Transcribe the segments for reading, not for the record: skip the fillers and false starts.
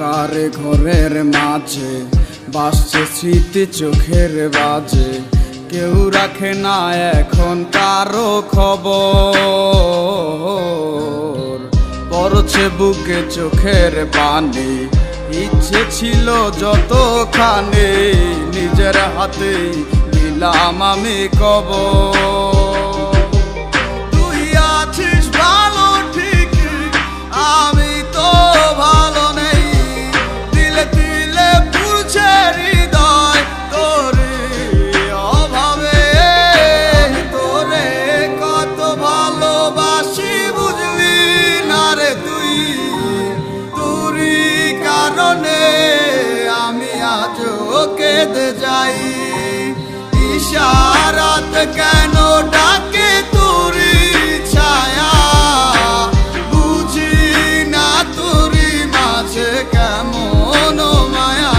অন্ধকার ঘরের মাঝে বাসছে স্মৃতি চোখের বাজে, কেউ রাখে না এখন কারো খবর। পড়ছে বুকে চোখের পানি, ইচ্ছে ছিল যতখানি নিজের হাতেই দিলাম আমি কবর। তুই আছিস ভালো ঠিক, আমি তো ভালো নেই, দিলে দিলে পুড়ছে হৃদয় তোরে অভাবে। তোরে কত ভালোবাসি বুঝলি না রে তুই, তোরই কারণে আমি আজও কেঁদে যাই। ইশারাত কেন ডাকে তোরই ছায়া, বুঝি না তোরই মাঝে কেমন মায়া।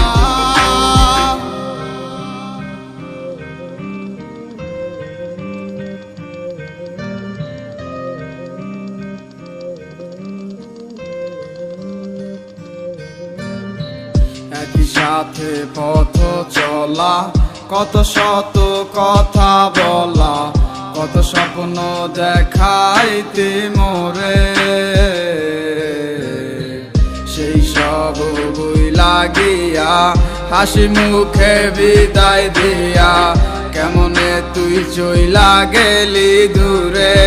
একই সাথে পথ চলা, কত শত কথা বলা, কত স্বপ্ন দেখাইতে মোরে, সেই সব বই লাগিয়া হাসি মুখে বিদায় দিয়া কেমনে তুই চইলা গেলি দূরে।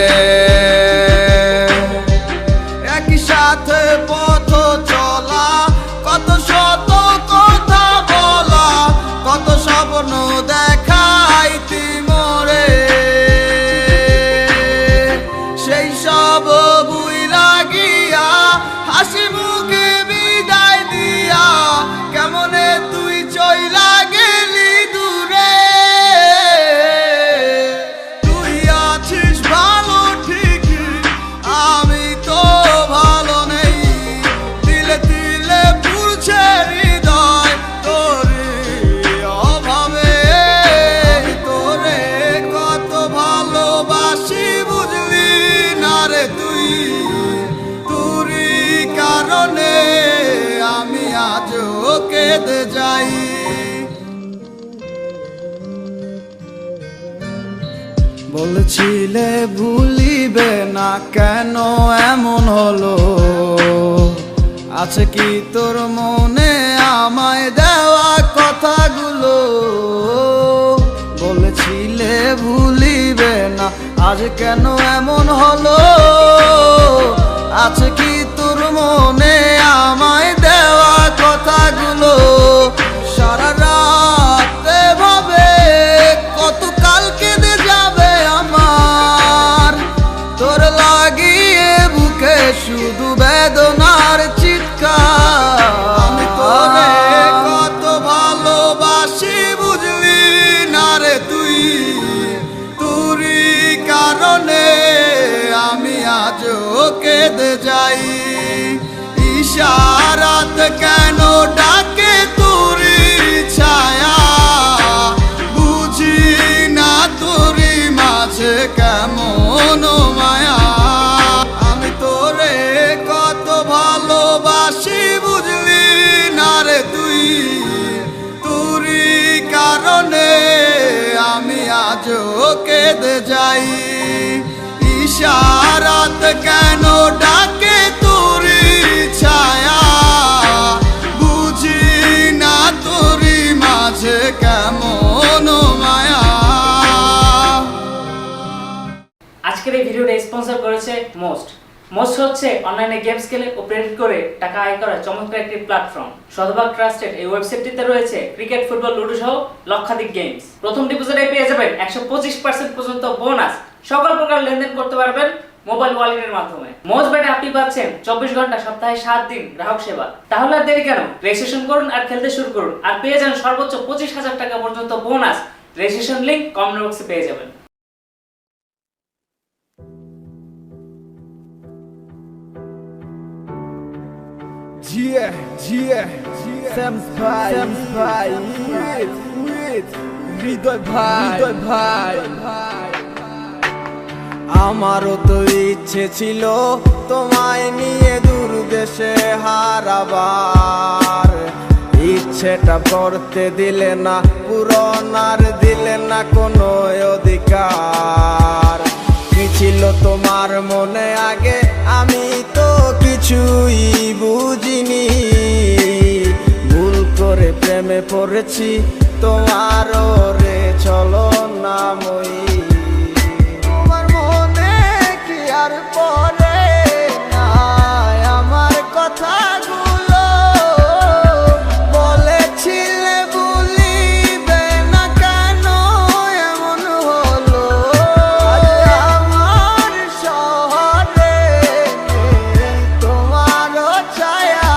একই সাথে পথ চলা, কত শত কথা বলা, কত স্বপ্ন দেখাইতি মোরে, সেই সব বুই লাগিয়া হাসি মুখে বিদায় দিয়া কেমনে তুই চইলা গেলি দূরে। তুই আছিস ভালো ঠিক, আমি তো ভালো নেই, দিলে দিলে পুড়ছে হৃদয় তোরে অভাবে। তোরে কত ভালোবাসি বুঝলি না রে তুই, তোরই কারণে আমি আজও কেঁদে যাই। বলছিলে ভুলিবে না, কেন এমন হলো? আছে কি তোর মনে আমায় দেওয়া কথাগুলো? বলেছিলে ভুলিবে না, আজ কেন এমন হলো? আছে কি তোর মনে আমায় দেওয়া কথাগুলো? সারা রাত ভাবে কত কাল কেঁদে যাবে আমার, তোর লাগিয়ে বুকে শুধু বেদনার চিৎকার। আমি তোরে কত ভালোবাসি বুঝলি না রে তুই, তোরই কারণে আমি আজও কেঁদে যাই। ইশারাত কেন ডাকে তোরই ছায়া, বুঝি না তোরই মাঝে কেমন মায়া। আমি তোরে কত ভালোবাসি বুঝলি না রে তুই, তোরই কারণে আমি আজও কেঁদে যাই। ইশারাত কেন ডাকে তোরই ছায়া, বুঝি না তোরই মাঝে কেমন মায়া। আজকের এই ভিডিওটা স্পন্সর করেছে মোস্ট। মোস্ট হচ্ছে অনলাইনে গেমস খেলে ও প্রেরিত করে টাকা আয় করার চমৎকার একটি প্ল্যাটফর্ম। শতভাগ ট্রাস্টেড এই ওয়েবসাইটটিতে রয়েছে ক্রিকেট, ফুটবল, লুডো সহ লক্ষাধিক গেমস। প্রথম ডিপোজিটে পেয়ে যাবেন 125% পর্যন্ত বোনাস। সকল প্রকার লেনদেন করতে পারবেন মোবাইল ওয়ালেটের মাধ্যমে। মোস্ট ব্যাটে আপনি পাচ্ছেন 24 ঘন্টা সপ্তাহে 7 দিন গ্রাহক সেবা। তাহলে আর দেরি কেন, রেজিস্ট্রেশন করুন আর খেলতে শুরু করুন, আর পেয়ে যান সর্বোচ্চ 25,000 টাকা পর্যন্ত বোনাস। রেজিস্ট্রেশন লিংক কমেন্ট বক্সে পেয়ে যাবেন। হৃদয় ভাই আমারও তো ইচ্ছে ছিল তোমায় নিয়ে দূর দেশে হারাবার, ইচ্ছেটা করতে দিলে না, পূরণ আর দিলে না কোনো অধিকার। কি ছিল তোমার মনে আগে আমি তো কিছুই বুঝিনি, ভুল করে প্রেমে পড়েছি তোমারও রে চলো না মই। তোমার মনে কি আর পড়ে না আমার কথাগুলো, বলেছিলে ভুলিবে না কেন এমন হলো। আমার শহরে তোমারও ছায়া,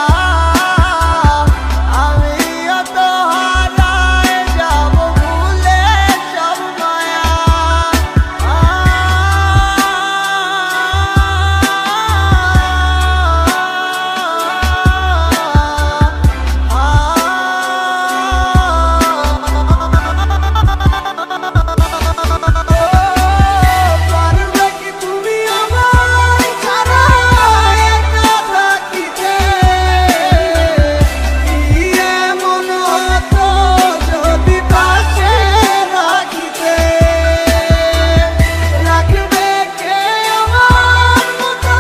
আমিও তো হারায় যাব ভুলে সব মায়া। পারবে কি তুমি আমায় ছাড়া একা থাকিতে? কি এমন হতো যদি পাশে রাখিতে? রাখবে কে আমার মতো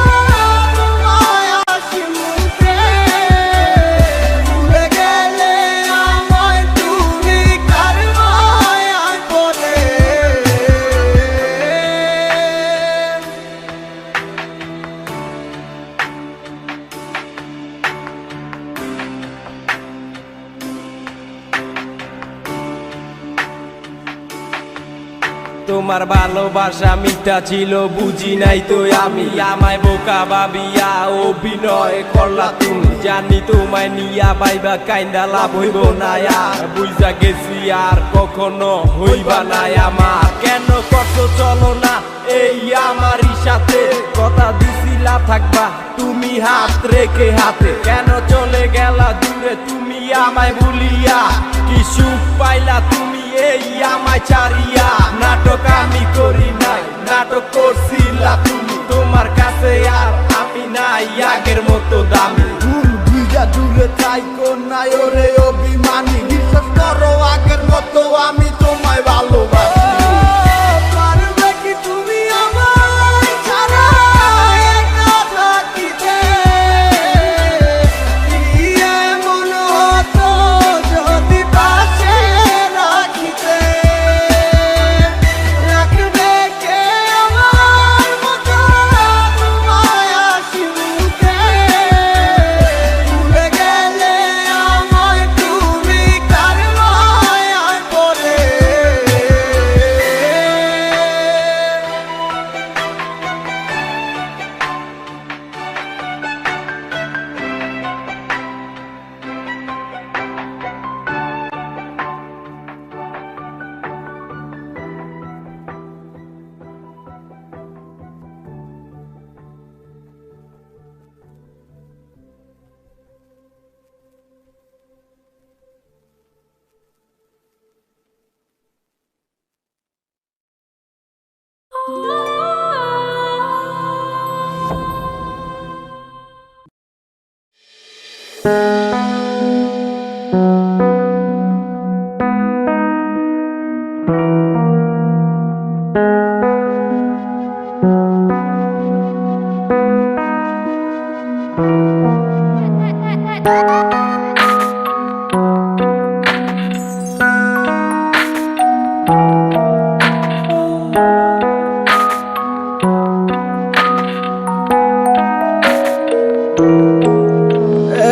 তোমায় হাসি মুখে? ভুলে গেলে আমায় তুমি কার মায়ায় পড়ে? তোমার ভালোবাসা মিথ্যা ছিল বুঝি নাই তো আমি, আমায় বোকা ভাবিয়া অভিনয় করলা তুমি। জানি তোমায় নিয়া বাইবা কাইন্দা লাভ হইব না আর, বুঝা গেছি আর কখনো হইবা না আমার। কেন করছো চলো না এই আমারই সাথে, কথা দিছিলা থাকবা তুমি হাত রেখে হাতে। কেন চলে গেলা দূরে তুমি আমায় ভুলিয়া, কি সুখ পাইলা তুমি এই আমায় ছাড়িয়া। নাটক আমি করি নাই, নাটক করছিলা তুমি, তোমার কাছে আর আমি নাই আগের মতো দামি। ভুল বুঝা দূরে থাইকো না ওরে অভিমানী, বিশ্বাস করো আগের মতো আমি তোমায় ভালোবাসি। পারবে কি তুমি আমায় ছাড়া একা থাকিতে? কি এমন হতো যদি পাশে রাখিতে? রাখবে কে আমার মতো তোমায় হাসি মুখে? ভুলে গেলে আমায় তুমি কার মায়ায় পড়ে?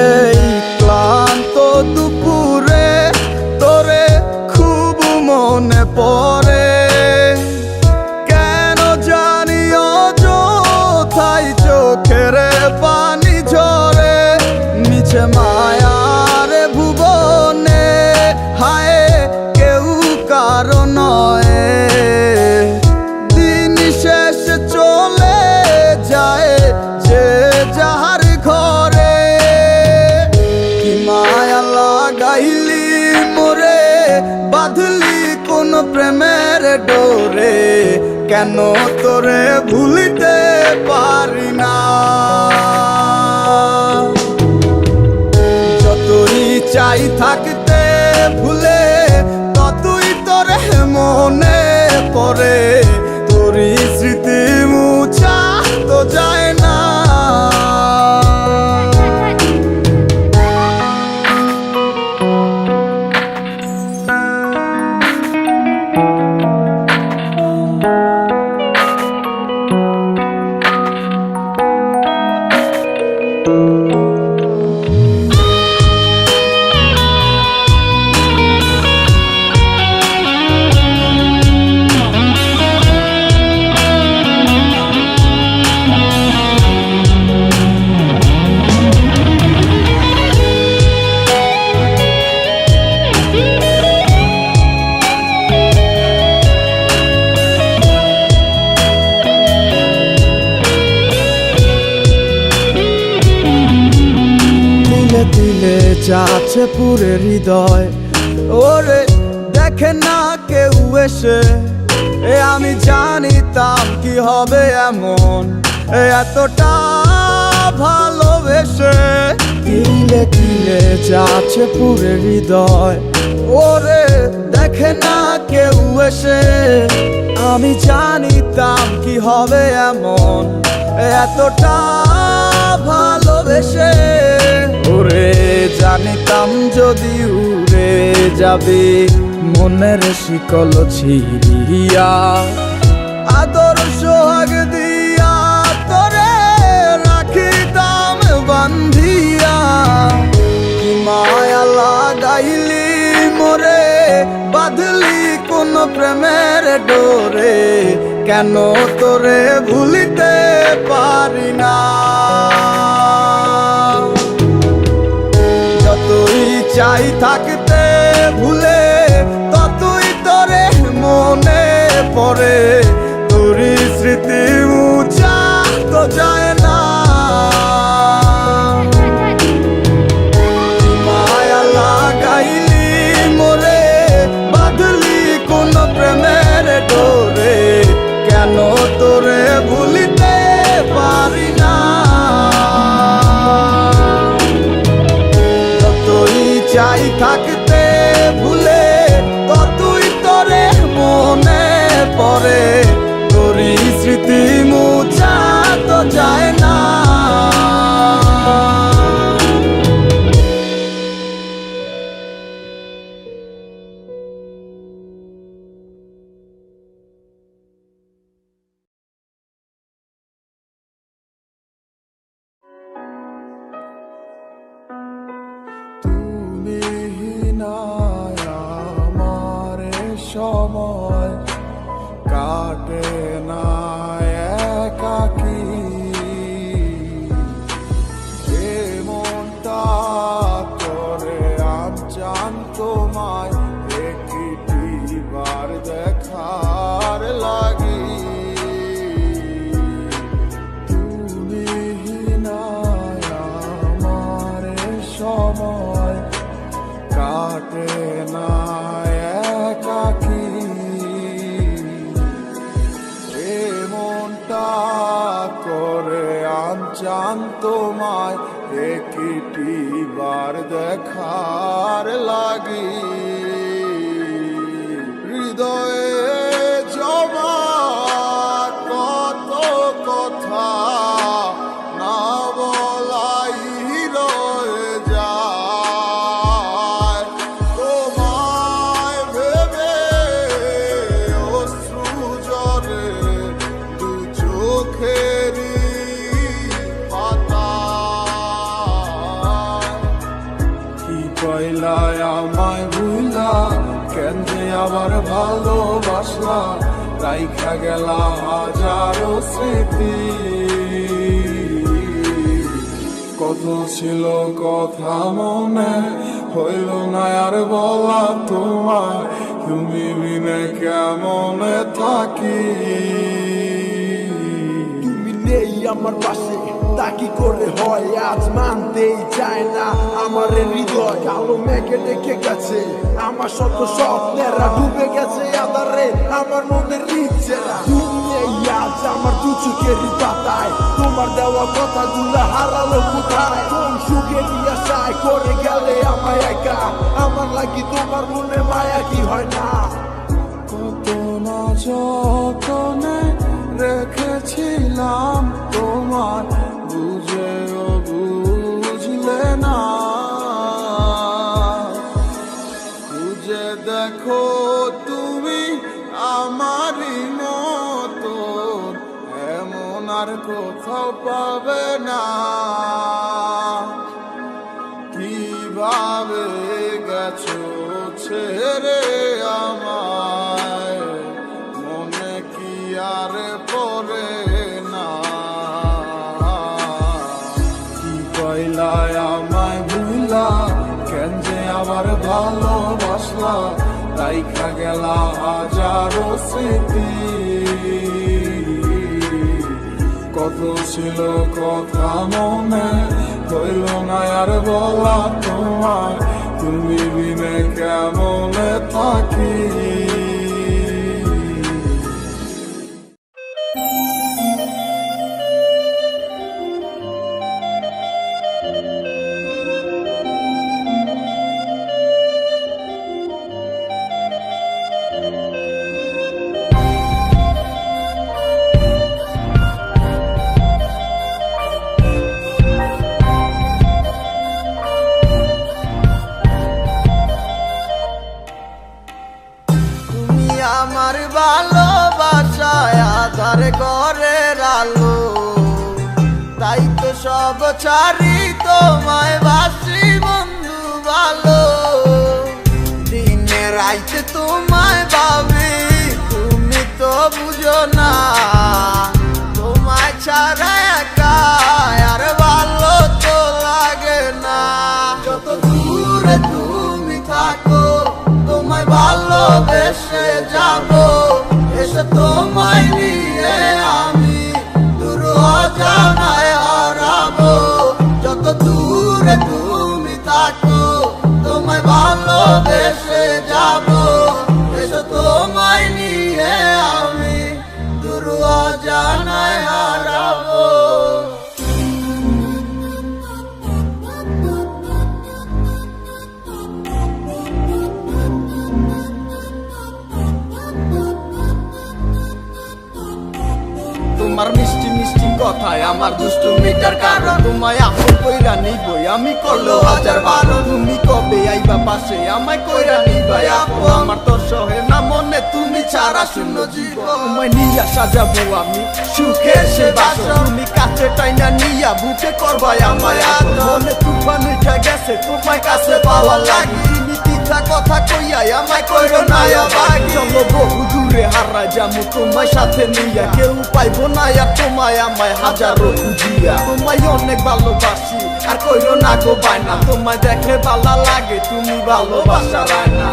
এই ক্লান্ত দুপুরে তোরে খুব মনে পড়ে, কেন জানি অযথাই চোখের পানি ঝরে। নিচে মায়ার ভুবনে হায় কেউ কারো নয়, দিন শেষ চলে যায় যে যাহার ঘরে। কি মায়া লাগাইলি মোরে, বাঁধলি কোন প্রেমের ডোরে, কেন তোরে ভুলিতে পারি না। যতই চাই থাকতে ভুলে, ততই তোরে মনে পড়ে। তোরই স্মৃতি মুছা তো যায় না। দিলে যাচ্ছে পুরে হৃদয়, ওরে দেখে না কেউ এসে। আমি জানিতাম কি হবে এমন, এতটা ভালোবেসে। দিলে দিলে যাচ্ছে পুরে হৃদয়, ওরে দেখে না কেউ এসে। আমি জানিতাম কি হবে এমন, এতটা ভালোবেসে। ওরে জানিতাম যদি উড়ে যাবে মনের শিকল ছিড়িয়া, আদর সোহাগ দিয়া তোরে রাখিতাম বান্ধিয়া। কি মায়া লাগাইলি মোরে, বাঁধলি কোন প্রেমের ডোরে। কেন তোরে ভুলিতে পারি না। যতই চাই থাকতে ভুলে, ততই তোরে মনে পড়ে। তোরই স্মৃতি মুছা তো যায় না। মায়া লাগাইলি মোরে, বাঁধলি কোন প্রেমের ডোরে। কেন তোরে ভুলিতে পারি না। চাই থাকতে ভুলে, ততই তোরে মনে পড়ে। তোরই স্মৃতি মুছা তো যায় না। সময় কাটে না একাকী, যে মনটা করে আমচান তোমায় একটিবার দেখার লাগি। তুমি নাই আমার সময় কাটে না একাকী, এ মনটা করে আনচান তোমায় একটিবার দেখার লাগি। হৃদয়ে জমা কত কথা না বলাই রয়ে যায়। তোমায় ভেবে অশ্রু ঝরে দু চোখেরই পাতায়। কি কইলায় আমায় ভুলা, কেন যে আবার ভালোবাসলা। রাইখা গেলা হাজারো স্মৃতি, কত ছিল কথা মনে হইল না আর বলা তোমায়। তুমি বিনে কেমনে থাকি। তুমি নেই আমার পাশে, তা কি করে হয় আজ মানতেই চায় না আমার হৃদয় কালো মেঘে ডেকে গেছে আমার শত স্বপ্নেরা ডুবে গেছে আধারে আমার মনের ইচ্ছেরা তুমি এই আজ আমার দু চোখের পাতায় তোমার দেওয়া কথাগুলো হারালো কোথায় কোন সুখের আশায় করে গেলে আমায় একা আমার লাগি তোমার মনে মায়া কি হয় না কত না যতনে রেখেছিলাম তোমার বুঝেও বুঝলে না বুঝে দেখো তুমি আমারই মতো এমন আর কোথাও পাবে না কিভাবে গেছো ছেড়ে আমায় মনে কি আর পড়ে না কি কইলায় আমায় ভুলা কেন যে আবার ভালোবাসলা রাইখা গেলা হাজারো স্মৃতি কত ছিল কথা মনে হইল না আর বলা তোমার তুমি বিনে কেমনে থাকি আমার ভালোবাসায় আধার ঘরের আলো তাই তো সব ছাড়ি তোমায় বাসি বন্ধু ভালো দিনে রাইতে তোমায় ভাবি তুমি তো বুঝো না তোমায় ছাড়া একা আর ভালো তো লাগে না যত দূরে তুমি থাকো তোমায় ভালোবেসে যাবো এসে তোমায় নিয়ে আমি দূর অজানায় হারাবো যত দূরে তুমি থাকো তোমায় ভালোবেসে যাবো এসে তোমায় নিয়ে আমি দূর অজানায় হারাবো তোমার মিষ্টি মিষ্টি কথায় আমার দুষ্টু মিটার কারণ তোমায় আপন কইরা নিবই আমি করলো হাজার বারো তুমি কবে আইবা পাশে আমায় কইরা নিবাই আপু আমার তোর সহে না মনে তুমি ছাড়া শূন্য জীবন তোমায় নিয়া সাজাবো আমি সুখে সে বাসো তুমি কাছে টাইনা নিয়া বুকে করবাই আমায় মনে তুফান উঠা গেছে তোমায় কাছে পাওয়া লাগি কথা কইয়া আমায় কইরো না আবার চলো বহু দূরে হারা যামু তোমায় সাথে নিয়া কেউ পাইবো না আর তোমায় আমায় হাজারো খুঁজিয়া তোমায় অনেক ভালোবাসি আর কইরো না গো বায়না তোমায় দেখলে ভালো লাগে তুমি ভালোবাসা রায় না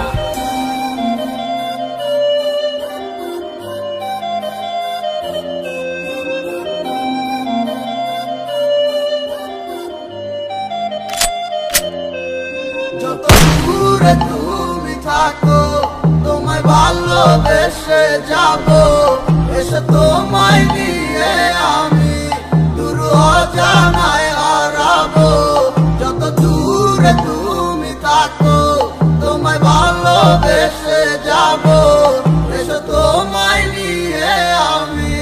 যত দূরে তুমি থাকো তোমায় ভালোবেসে যাবো এসে তোমায় নিয়ে আমি দূর অজানায় হারাবো যত দূরে তুমি থাকো তোমায় ভালোবেসে যাবো এসে তোমায় নিয়ে আমি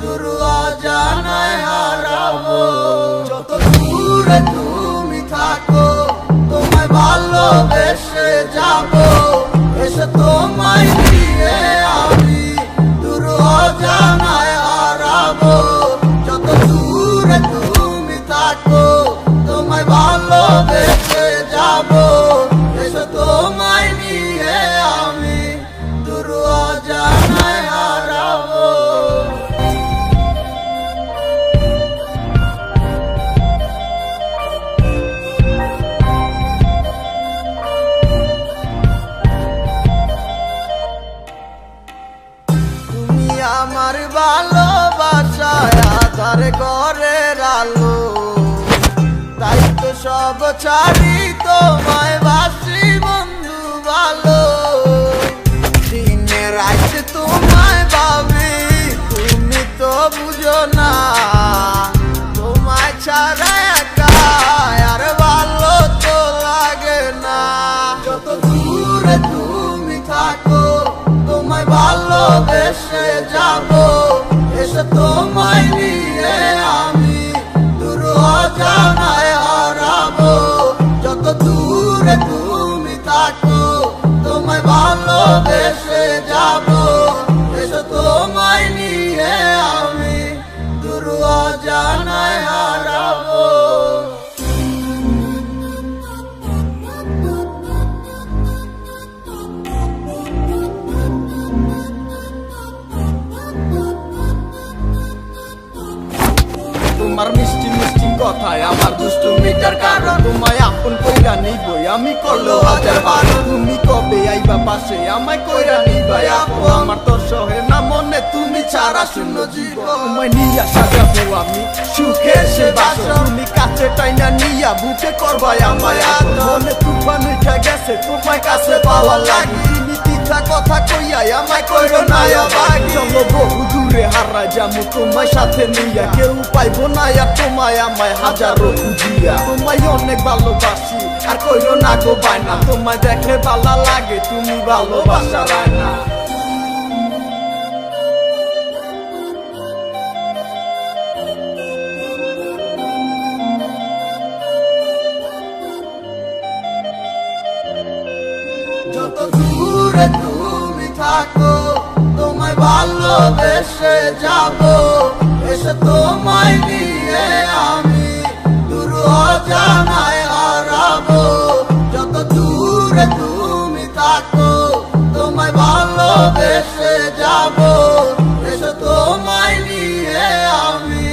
দূর অজানায় হারাবো যত দূরে তুমি থাকো তোমায় ভালোবেসে যাবো এসে তোমায় নিয়ে আমি দূর অজানায় হারাবো যত দূরে তুমি থাকো তোমায় ভালোবেসে যাবো এসে তোমায় নিয়ে আমি দূর অজানায় হারাবো আমার ভালোবাসায় আধার ঘরের আলো সব ছাড়ি তোমায় বাসি বন্ধু ভালো, দিনে রাইতে তোমায় ভাবি, তুমি তো বুঝো না তোমায় ছাড়া একা আর ভালো তো লাগে না। যত দূরে তুমি থাকো তোমায় ভালোবেসে যাবো, এসে তোমায় নিয়ে আমি দূর অজানায় হারাবো। যত দূরে তুমি থাকো তোমায় ভালোবেসে যাবো, এসে তোমায় নিয়ে আমি দূর অজানায় হারাবো। তোমার মিষ্টি মিষ্টি কথায় আমার দুষ্টু মিটার কারণ, তোমায় আপন কইরা নিবই আমি করলো হাজার বার। তুমি কবে আইবা পাশে আমায় কইরা নিবা আপু, আমার তো সহে না মনে তুমি ছাড়া শূন্য জীবন। তোমায় নিয়া সাজাবো আমি সুখে সে বাসর, তুমি কাছে টাইনা নিয়া বুঝে করবাই আমায় আদর। মনে তুফান উঠা গেছে তোমায় কাছে পাওয়া লাগি, তুমি তিথা কথা কইয়াই আমায় কইরো না আবার। চলো বহু দূরে হারা যামু তোমায় সাথে নিয়া, কেউ পাইবো না আর তোমায় আমায় হাজারো খুঁজিয়া। তোমায় অনেক ভালোবাসি আর কইরো না গো বায়না, তোমায় দেখলে ভালো লাগে তুমি ভালোবাসা রায় না। যত দূরে তুমি থাকো তোমায় ভালোবেসে যাবো, এসে তোমায় নিয়ে আমি দূর অজানায় হারাবো। যত দূরে তুমি থাকো তোমায় ভালোবেসে যাবো, এসে তোমায় নিয়ে আমি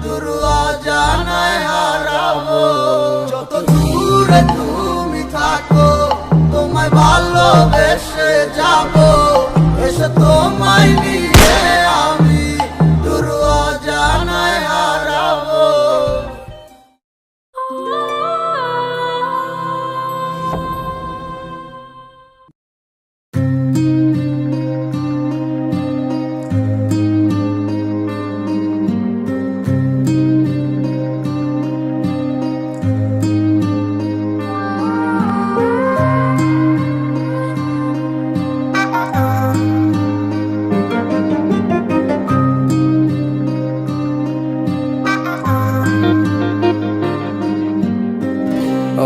দূর অজানায় হারাবো। যত দূরে তুমি থাকো তোমায় ভালোবেসে যাবো, এসে তোমায় নিয়ে আমি দূর অজানায় হারাবো।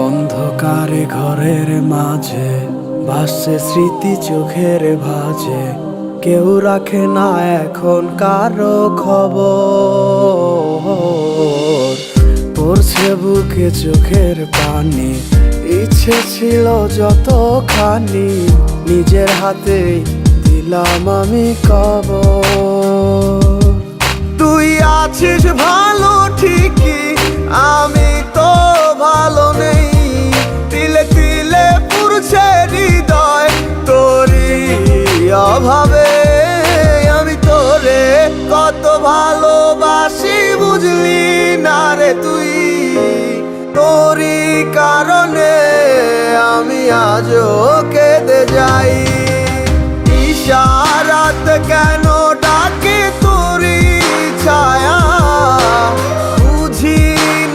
অন্ধকারে ঘরের মাঝে ভাসছে স্মৃতি চোখের ভাঁজে, কেউ রাখে না এখন কারো খবর। পড়ছে বুকে চোখের পানি, ইচ্ছে ছিল যতখানি নিজের হাতে দিলাম আমি কবর। তুই আছিস ভালো ঠিকই, আমি তো ভালো নেই, তিলে তিলে পুরছে হৃদয় তোরই অভাবে। আমি তোরে কত ভালোবাসি বুঝলি না রে তুই, তোরই কারণে আমি আজও কেঁদে যাই। ইশারাত কেন ডাকে তোরই ছায়া, বুঝি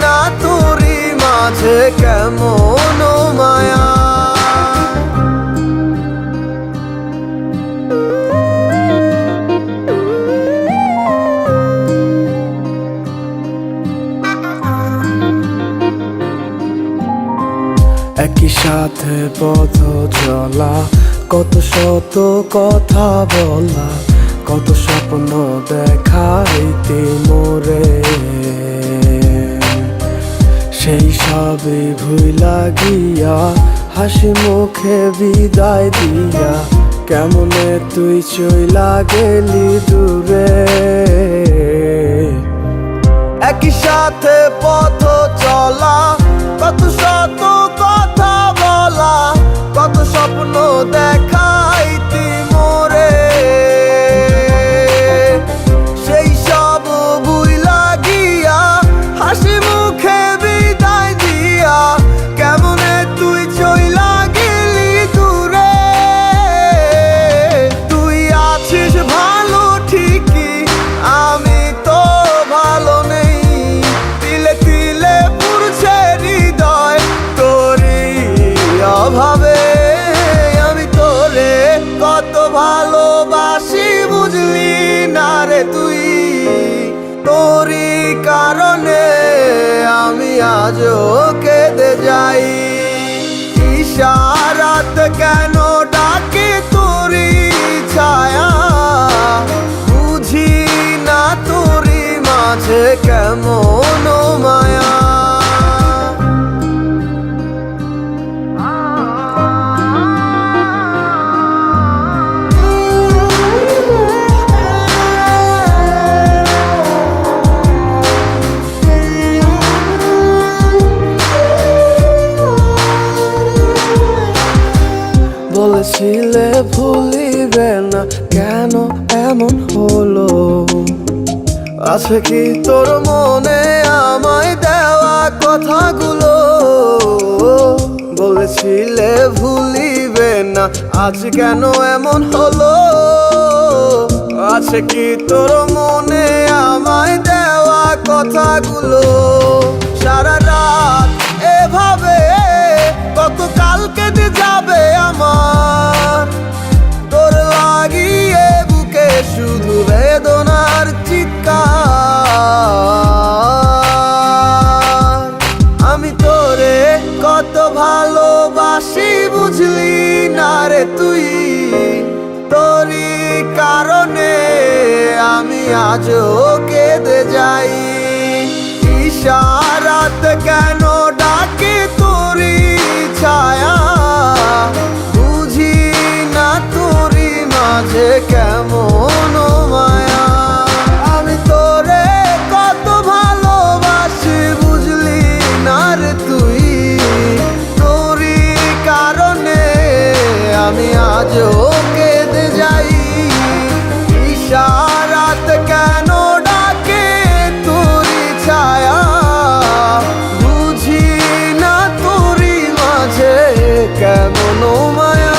না তোরই মাঝে কেমন মায়া। একই সাথে পথ চলা, কত শত কথা বলা, কত স্বপ্ন দেখাইতে মোরে। সেই সবই ভুইলা গিয়া হাসি মুখে বিদায় দিয়া, কেমনে তুই চইলা গেলি দূরে। একই সাথে পথ চলা, কত শত কথা বলা, কত স্বপ্ন দেখাইতি মোরে। সেই সব ভুইলা গিয়া হাসি মুখে বিদায় দিয়া, রে তুই, তোরই কারণে আমি আজও কেঁদে যাই। ইশারাত কেন ডাকে তোরই ছায়া, বুঝি না তোরই মাঝে কেমন মায়া। বলেছিলে ভুলিবে না, কেন এমন হলো? আছে কি তোর মনে আমায় দেওয়া কথাগুলো? বলেছিলে ভুলিবে না, আজ কেন এমন হলো? আছে কি তোর মনে আমায় দেওয়া কথাগুলো? সারা রাত এভাবে কত কাল কেটে যাবে আমার, তোর লাগিয়ে বুকে শুধু বেদনার চিৎকার। আমি তোরে কত ভালোবাসি বুঝলি না রে তুই, তোরই কারণে আমি আজও কেঁদে যাই। ইশারাত কেন ডাকে তোরই ছায়া, বুঝি না তোরই মাঝে কেমন মায়া। আমি তোরে কত ভালোবাসি বুঝলি না রে তুই, তোরই কারণে আমি আজও কেঁদে যাই। ইশারাত কেন ডাকে তোরই ছায়া, বুঝি না তোরই মাঝে কেমন মায়া।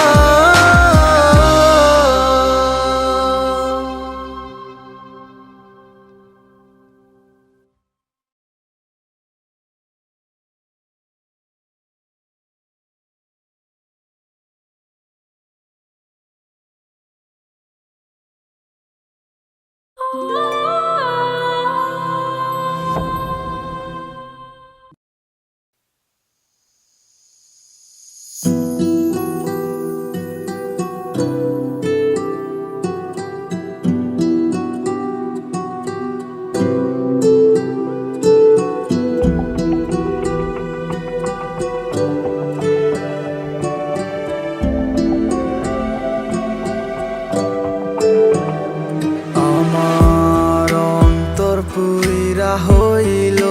আমার অন্তর পুইরা হইল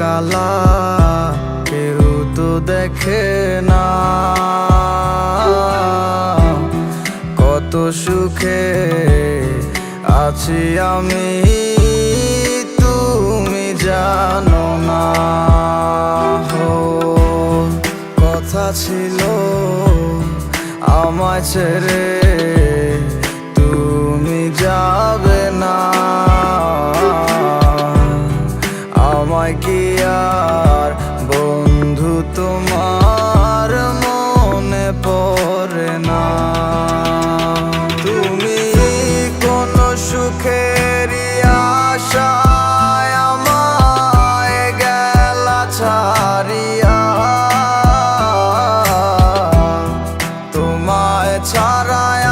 কালা, কেউ তো দেখে না কত সুখে আছি আমি, তুমি জানো না। কথা ছিল আমায় ছেড়ে তুমি যাবে না, আমায় কি আর বন্ধু তোমার মনে পড়ে না? তুমি কোন সুখেরই আশায় আমায় গেলা ছাড়িয়া, তোমায় ছাড়ায়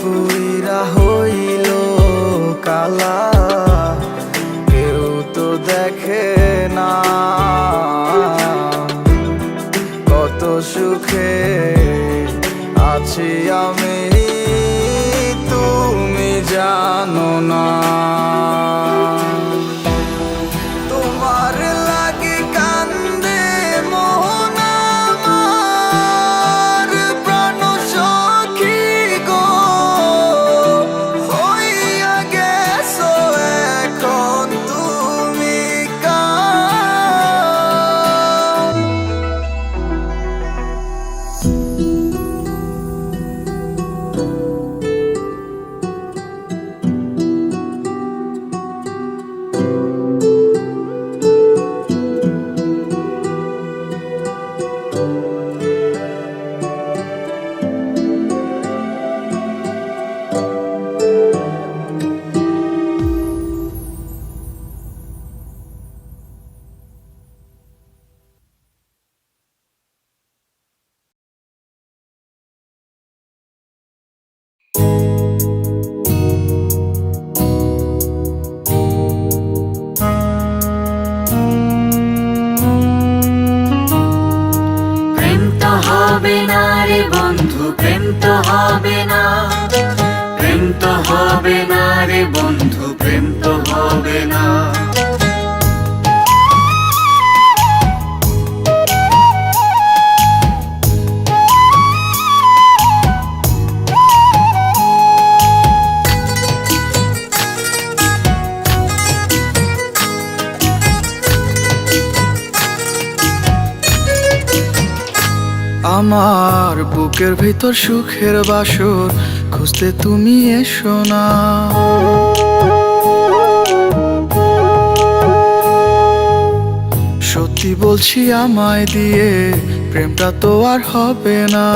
পুইরা হইল কালা, কেউ তো দেখে না কত সুখে আছি আমি, তুমি জানো না। তোমার লাগি কান্দে মন আমার, প্রাণ সখী গো, হইয়া গেছো এখন তুমি কার। প্রেম তো হবে না রে বন্ধু, প্রেম তো হবে না, প্রেম তো হবে না রে বন্ধু, প্রেম তো হবে না। আমার বুকের ভিতর সুখের বাসর খুঁজতে তুমি এসো না। সত্যি বলছি আমায় দিয়ে প্রেমটা তো আর হবে না।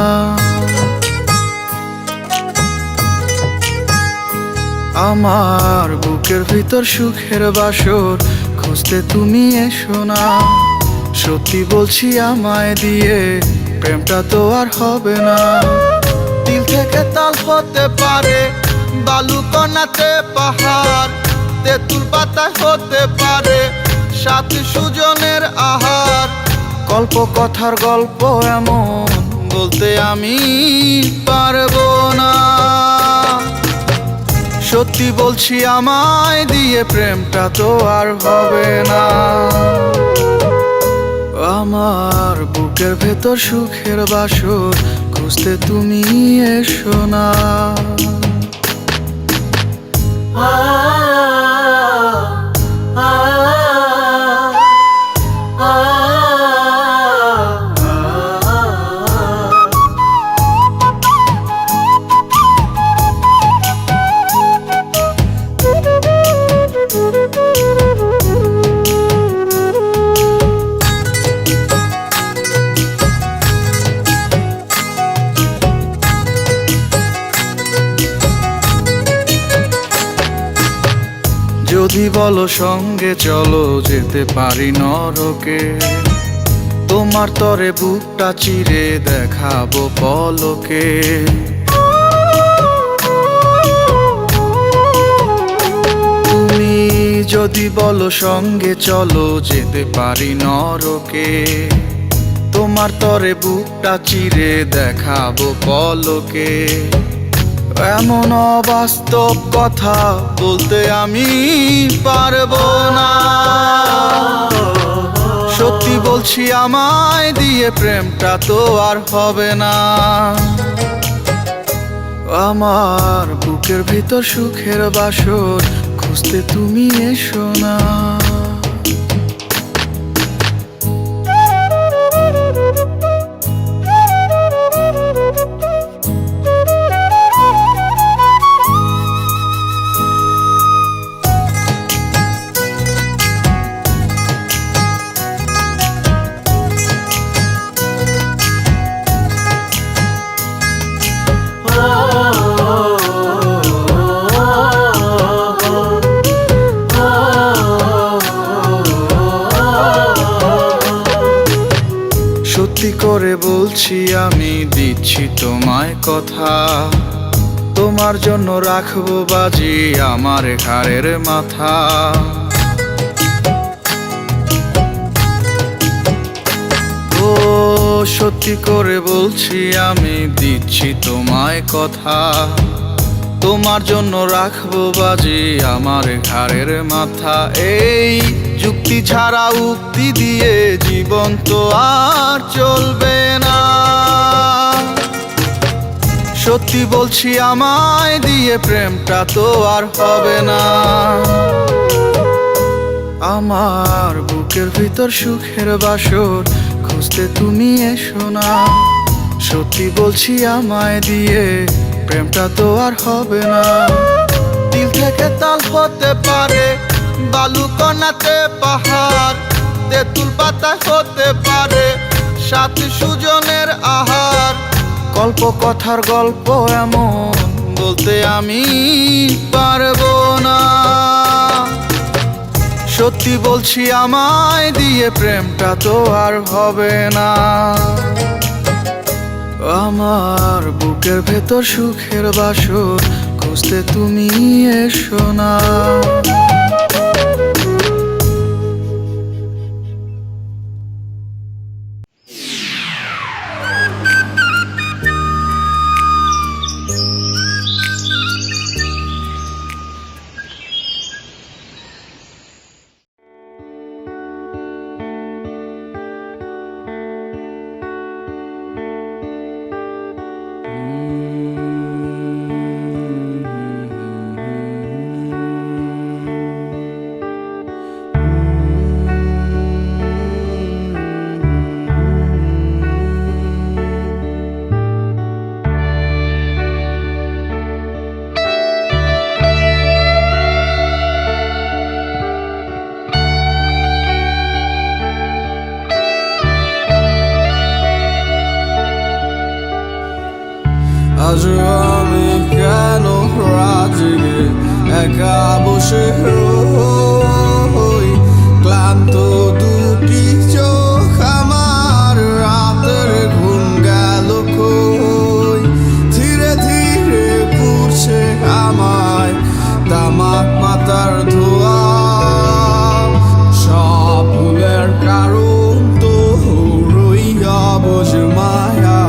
আমার বুকের ভিতর সুখের বাসর খুঁজতে তুমি এসো না। সত্যি বলছি আমায় দিয়ে প্রেমটা তো আর হবে না। দিল থেকে তাল হতে পারে, বালু কণাতে পাহাড়, তেঁতুল পাতা হতে পারে সাত সুজনের আহার। গল্প কথার গল্প এমন বলতে আমি পারবো না। সত্যি বলছি আমায় দিয়ে প্রেমটা তো আর হবে না। আমার বুকের ভেতর সুখের বাসর খুঁজতে তুমি এসো না। যদি বলো সঙ্গে চলো যেতে পারি নরকে, তোমার তরে বুকটা চিরে দেখাবো পলকে। তুমি যদি বলো সঙ্গে চলো যেতে পারি নরকে, তোমার তরে বুকটা চিরে দেখাবো পলকে। এমন অবাস্তব কথা বলতে আমি পারবো না। সত্যি বলছি আমায় দিয়ে প্রেমটা তো আর হবে না। আমার বুকের ভিতর সুখের বাসর খুঁজতে তুমি এসো না। সত্যি করে বলছি আমি দিচ্ছি তোমায় কথা, তোমার জন্য রাখবো বাজি আমার ঘাড়ের মাথা। ও সত্যি করে বলছি আমি দিচ্ছি তোমায় কথা, তোমার জন্য রাখবো বাজি আমার ঘাড়ের মাথা। এই যুক্তি ছাড়া উক্তি দিয়ে জীবন তো আর চলবে না। সত্যি বলছি আমায় দিয়ে প্রেমটা তো আর হবে না। আমার বুকের ভিতর সুখের বাসর খুঁজতে তুমি এসো না। সত্যি বলছি আমায় দিয়ে প্রেমটা তো আর হবে না। দিল থেকে তাল হতে পারে, বালু কণাতে পাহাড়, তেঁতুল পাতা হতে পারে সাথী সুজনের আহার। গল্প কথার গল্প এমন বলতে আমি পারবো না। সত্যি বলছি আমায় দিয়ে প্রেমটা তো আর হবে না। আমার বুকের ভেতর সুখের বাসর খুঁজতে তুমি এসো না। আজ আমি কেন রাজগে একা বসে রই, ক্লান্ত দুটি চোখ আমার রাতের ঘুম গেল কই। ধীরে ধীরে পুড়ছে আমায় তামাক পাতার ধোয়া, সব ভুলের কারণ তো রইয়া বোঝ মায়া।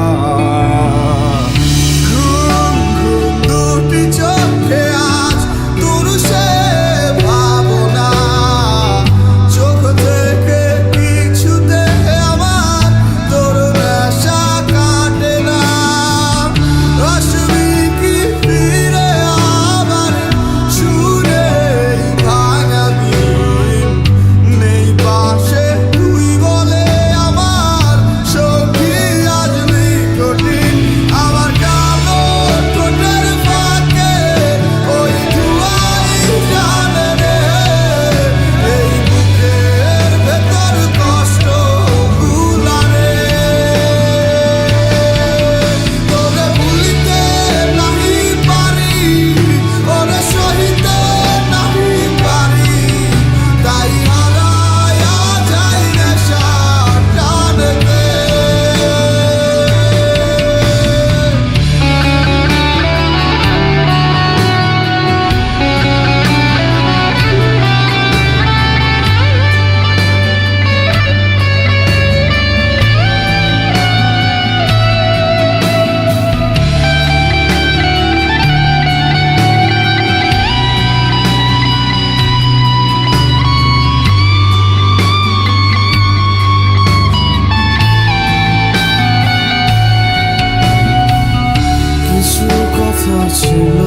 ছিল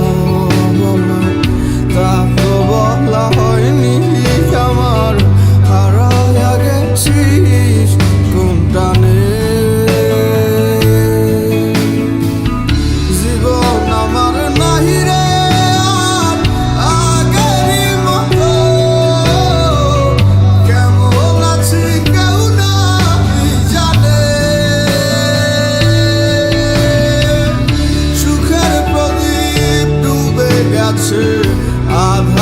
বলা তা তো বলা হয়নি আমার, হারায়া গেছিস কোনটা নে। জীবন আমার নাহি রে আর আগেরই মতো, কেমন আছি কেউ নাই জানে। সুখের প্রদীপ ডুবে গেছে আধা